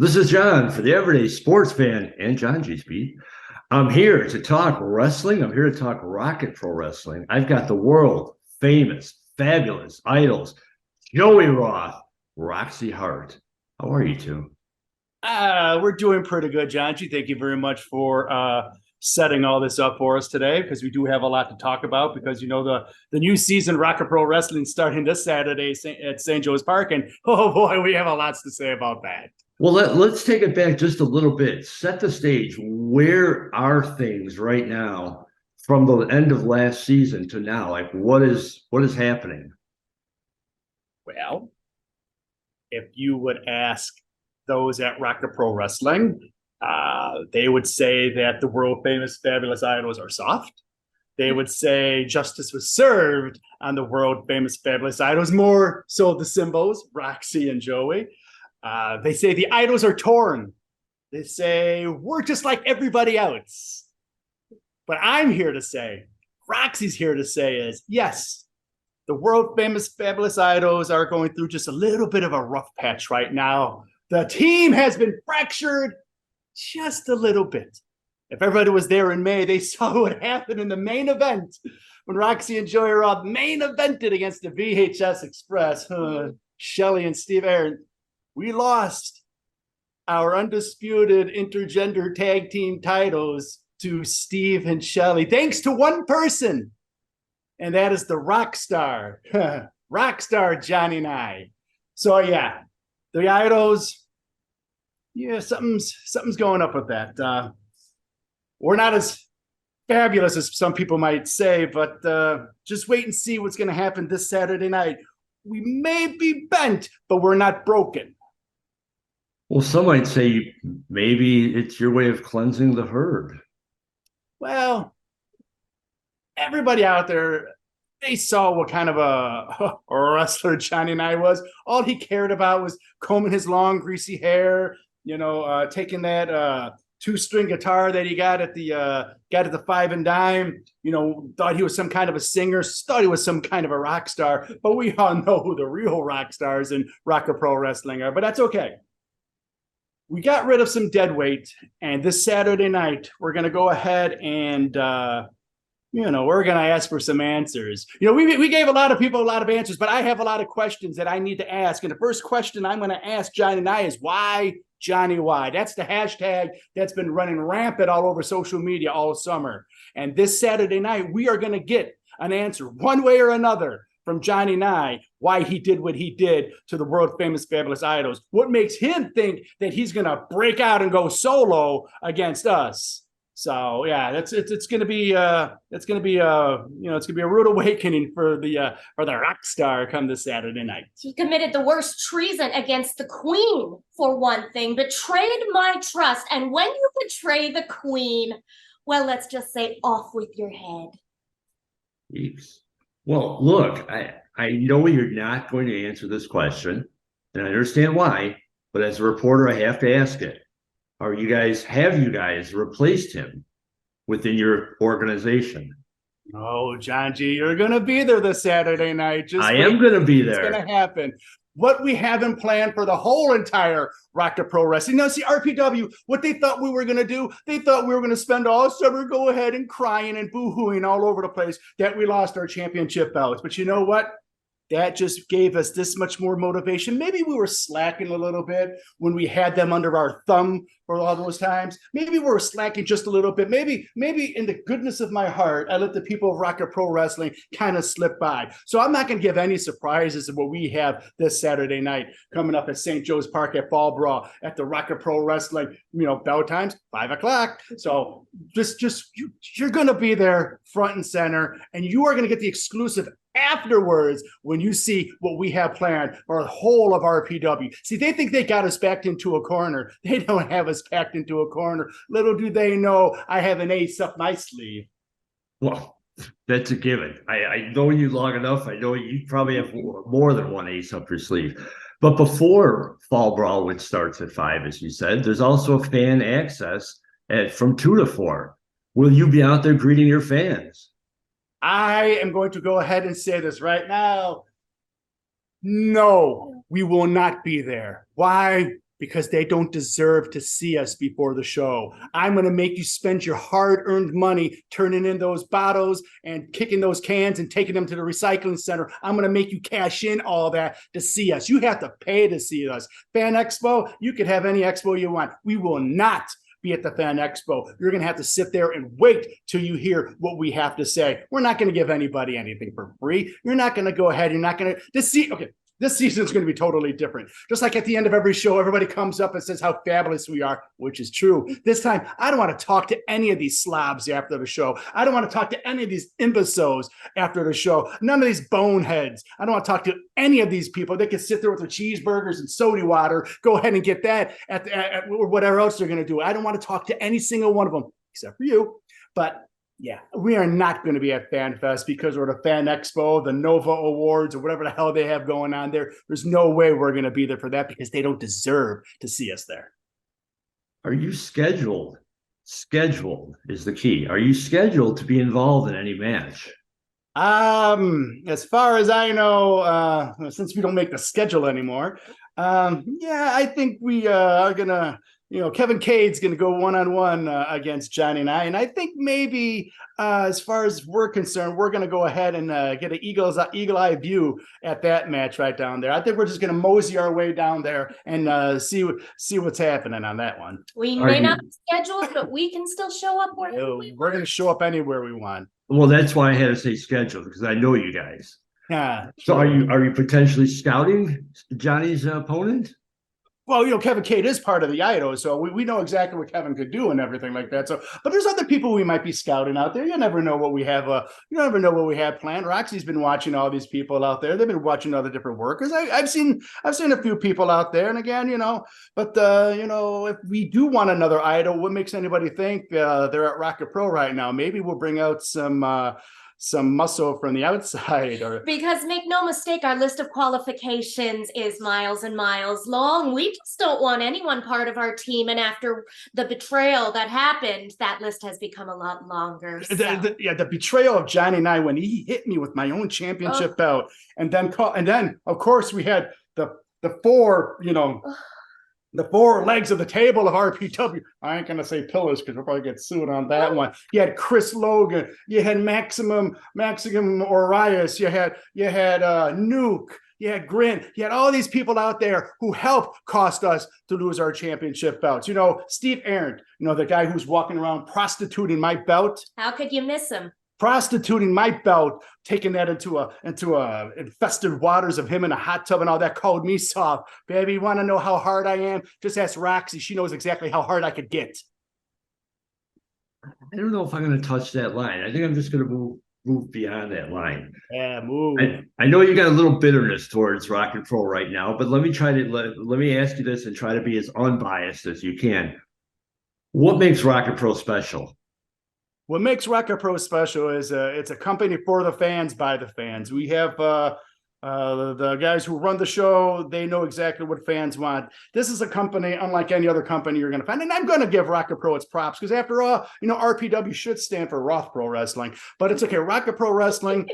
This is John for the Everyday Sports Fan and Johngy's Beat. I'm here to talk wrestling. I'm here to talk Rocket Pro Wrestling. I've got the world famous, fabulous idols, Joey Roth, Roxy Hart. How are you two? We're doing pretty good, Johngy. Thank you very much for setting all this up for us today, because we do have a lot to talk about. Because the new season Rocket Pro Wrestling starting this Saturday at St. Joe's Park, and oh boy, we have a lot to say about that. Well, let's take it back just a little bit. Set the stage. Where are things right now from the end of last season to now? Like what is happening? Well, if you would ask those at Rocket Pro Wrestling, they would say that the world famous Fabulous Idols are soft. They would say justice was served on the world famous Fabulous Idols, more so the Simbos, Roxy and Joey. They say the idols are torn. They say we're just like everybody else. But I'm here to say, Roxy's here to say is, yes, the world famous Fabulous Idols are going through just a little bit of a rough patch right now. The team has been fractured just a little bit. If everybody was there in May, they saw what happened in the main event when Roxy and Joey Roth main evented against the VHS Express. Shelly and Steve Aaron. We lost our undisputed intergender tag team titles to Steve and Shelly, thanks to one person, and that is the rock star, Johnny and I. So yeah, the idols, yeah, something's going up with that. We're not as fabulous as some people might say, but just wait and see what's going to happen this Saturday night. We may be bent, but we're not broken. Well, some might say maybe it's your way of cleansing the herd. Well, everybody out there, they saw what kind of a wrestler Johnny and I was. All he cared about was combing his long, greasy hair, taking that two-string guitar that he got at the Five and Dime, thought he was some kind of a singer, thought he was some kind of a rock star, but we all know who the real rock stars in Rocket Pro Wrestling are, but that's okay. We got rid of some dead weight, and this Saturday night, we're going to go ahead and, we're going to ask for some answers. We gave a lot of people a lot of answers, but I have a lot of questions that I need to ask. And the first question I'm going to ask Johnny and I is, why Johnny, why? That's the hashtag that's been running rampant all over social media all summer. And this Saturday night, we are going to get an answer one way or another from Johnny and I, why he did what he did to the world famous Fabulous Idols. What makes him think that he's going to break out and go solo against us? So yeah, it's going to be it's going to be a rude awakening for the rock star come this Saturday night. He committed the worst treason against the Queen, for one thing, betrayed my trust. And when you betray the Queen, well, let's just say off with your head. Jeez. Well, look, I know you're not going to answer this question, and I understand why, but as a reporter, I have to ask it. Have you guys replaced him within your organization? Oh, Johngy, you're going to be there this Saturday night. I am going to be there. It's going to happen. What we haven't planned for the whole entire Rocket Pro Wrestling. Now, see, RPW, what they thought we were going to do, they thought we were going to spend all summer go ahead and crying and boo-hooing all over the place that we lost our championship belts. But you know what? That just gave us this much more motivation. Maybe we were slacking a little bit when we had them under our thumb for all those times. Maybe we were slacking just a little bit. Maybe in the goodness of my heart, I let the people of Rocket Pro Wrestling kind of slip by. So I'm not going to give any surprises of what we have this Saturday night coming up at St. Joe's Park at Fall Brawl at the Rocket Pro Wrestling, bell times, 5 o'clock. So you're going to be there front and center, and you are going to get the exclusive afterwards when you see what we have planned for the whole of RPW. See, they think they got us backed into a corner. They don't have us packed into a corner. Little do they know I have an ace up my sleeve. Well, that's a given. I know you long enough. I know you probably have more than one ace up your sleeve. But before Fall Brawl, which starts at 5, as you said, there's also fan access from 2 to 4. Will you be out there greeting your fans? I am going to go ahead and say this right now. No, we will not be there. Why? because they don't deserve to see us before the show. I'm going to make you spend your hard-earned money turning in those bottles and kicking those cans and taking them to the recycling center. I'm going to make you cash in all that to see us. You have to pay to see us. Fan Expo, you could have any expo you want. We will not be at the Fan Expo. You're going to have to sit there and wait till you hear what we have to say. We're not going to give anybody anything for free. You're not going to go ahead. You're not going to okay. This season is going to be totally different. Just like at the end of every show, everybody comes up and says how fabulous we are, which is true. This time, I don't want to talk to any of these slobs after the show. I don't want to talk to any of these imbeciles after the show. None of these boneheads. I don't want to talk to any of these people. They can sit there with their cheeseburgers and soda water, go ahead and get that at whatever else they're going to do. I don't want to talk to any single one of them, except for you. But yeah, we are not going to be at FanFest because we're at the Fan Expo, the Nova Awards, or whatever the hell they have going on there. There's no way we're going to be there for that because they don't deserve to see us there. Are you scheduled? Scheduled is the key. Are you scheduled to be involved in any match? As far as I know, since we don't make the schedule anymore, yeah, I think we are gonna. Kevin Cade's going to go one-on-one against Johnny and I. And I think maybe as far as we're concerned, we're going to go ahead and get an eagle-eye view at that match right down there. I think we're just going to mosey our way down there and see what's happening on that one. We may not be scheduled, but we can still show up wherever we want. We're going to show up anywhere we want. Well, that's why I had to say scheduled, because I know you guys. Yeah. So are you potentially scouting Johnny's opponent? Well, Kevin Cade is part of the IDO, so we know exactly what Kevin could do and everything like that. So, but there's other people we might be scouting out there. You never know what we have. You never know what we have planned. Roxy's been watching all these people out there. They've been watching other different workers. I've seen a few people out there, and again, but if we do want another IDO, what makes anybody think they're at Rocket Pro right now? Maybe we'll bring out some muscle from the outside. Because make no mistake, our list of qualifications is miles and miles long. We just don't want anyone part of our team. And after the betrayal that happened, that list has become a lot longer. So. The betrayal of Johnny and I when he hit me with my own championship belt, and then of course we had the four, the four legs of the table of RPW. I ain't gonna say pillars because we'll probably get sued on that one. You had Chris Logan, you had Maximum Orias, you had Nuke, you had Grin, you had all these people out there who helped cost us to lose our championship belts. Steve Arendt, the guy who's walking around prostituting my belt. How could you miss him? Prostituting my belt, taking that into infested waters of him in a hot tub and all that, called me soft. Baby, you want to know how hard I am? Just ask Roxy. She knows exactly how hard I could get. I don't know if I'm going to touch that line. I think I'm just going to move beyond that line. Yeah, move. I know you got a little bitterness towards Rock and Roll right now, but let me ask you this and try to be as unbiased as you can. What makes Rock and Roll special? What makes Rocket Pro special is it's a company for the fans, by the fans. We have the guys who run the show. They know exactly what fans want. This is a company unlike any other company you're going to find. And I'm going to give Rocket Pro its props because after all, RPW should stand for Roth Pro Wrestling. But it's okay. Rocket Pro Wrestling,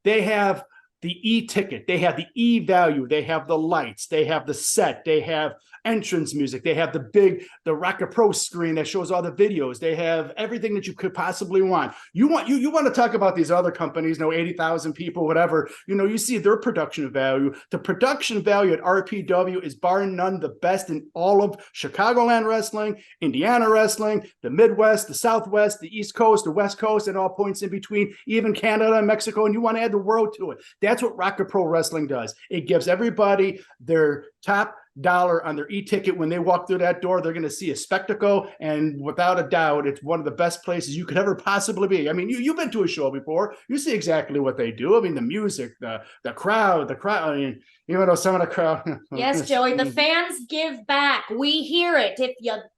they have the e-ticket. They have the e-value. They have the lights. They have the set. They have entrance music. They have the Rocket Pro screen that shows all the videos. They have everything that you could possibly want. You want to talk about these other companies, 80,000 people, whatever. You see their production value. The production value at RPW is bar none the best in all of Chicagoland wrestling, Indiana wrestling, the Midwest, the Southwest, the East Coast, the West Coast, and all points in between, even Canada and Mexico. And you want to add the world to it. That's what Rocket Pro Wrestling does. It gives everybody their top dollar on their e-ticket. When they walk through that door, they're going to see a spectacle, and without a doubt, it's one of the best places you could ever possibly be. I mean, you've been to a show before. You see exactly what they do. I mean, the music, the crowd. I mean, even though some of the crowd. Yes, Joey, the fans give back. We hear it.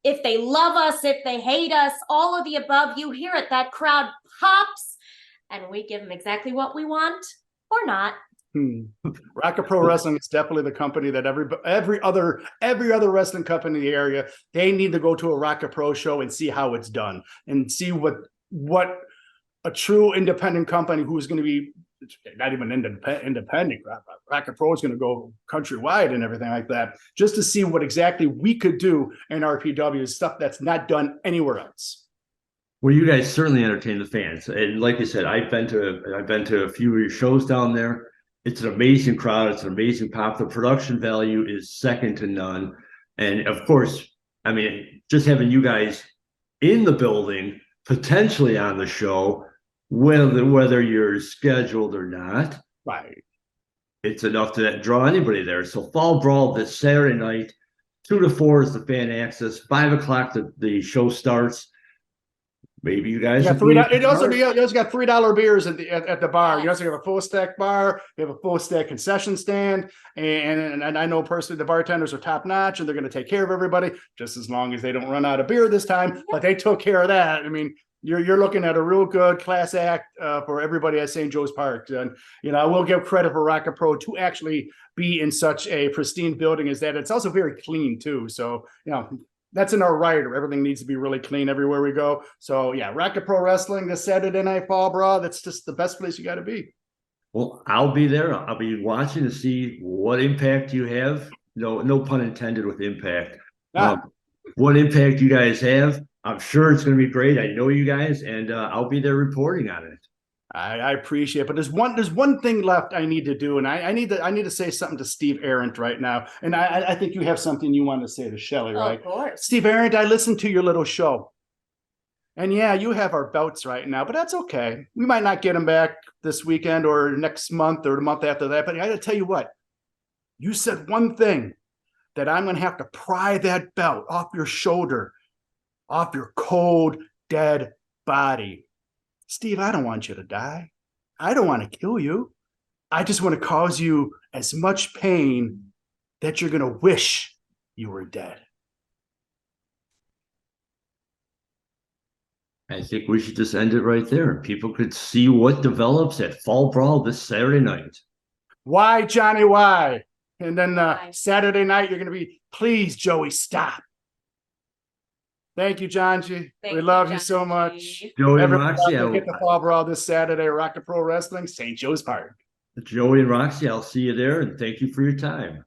If they love us, if they hate us, all of the above, you hear it. That crowd pops, and we give them exactly what we want or not. Rocket Pro Wrestling is definitely the company that every other wrestling company in the area, they need to go to a Rocket Pro show and see how it's done and see what a true independent company who's going to be not even independent. Rocket Pro is going to go countrywide and everything like that, just to see what exactly we could do in RPW, stuff that's not done anywhere else. Well, you guys certainly entertain the fans, and like I said, I've been to a few of your shows down there. It's an amazing crowd. It's an amazing pop. The production value is second to none, and of course, I mean, just having you guys in the building, potentially on the show, whether you're scheduled or not, Right. it's enough to draw anybody there. So Fall Brawl this Saturday night, 2 to 4 is the fan access. 5 o'clock the show starts. Maybe you guys. You also got $3 beers at the bar. You also have a full stack bar. You have a full stack concession stand, and I know personally the bartenders are top notch, and they're going to take care of everybody just as long as they don't run out of beer this time. But they took care of that. I mean, you're looking at a real good class act for everybody at St. Joe's Park. And I will give credit for Rocket Pro to actually be in such a pristine building as that. It's also very clean too. So that's in our rider. Everything needs to be really clean everywhere we go. So yeah, Rocket Pro Wrestling this Saturday night, Fall Brawl. That's just the best place you got to be. Well, I'll be there. I'll be watching to see what impact you have. No pun intended with impact. What impact you guys have. I'm sure it's going to be great. I know you guys, and I'll be there reporting on it. I appreciate it, but there's one thing left I need to do, and I need to say something to Steve Arendt right now. And I think you have something you want to say to Shelley, right? Of course. Steve Arendt, I listened to your little show. And yeah, you have our belts right now, but that's okay. We might not get them back this weekend or next month or the month after that. But I got to tell you what, you said one thing that I'm going to have to pry that belt off your shoulder, off your cold, dead body. Steve, I don't want you to die. I don't want to kill you. I just want to cause you as much pain that you're going to wish you were dead. I think we should just end it right there. People could see what develops at Fall Brawl this Saturday night. Why, Johnny, why? And then Saturday night, you're going to be, please, Joey, stop. Thank you, Johngy. We love you so much. Joey and Roxy, get the Fall Brawl this Saturday, Rocket Pro Wrestling, St. Joe's Park. Joey and Roxy, I'll see you there, and thank you for your time.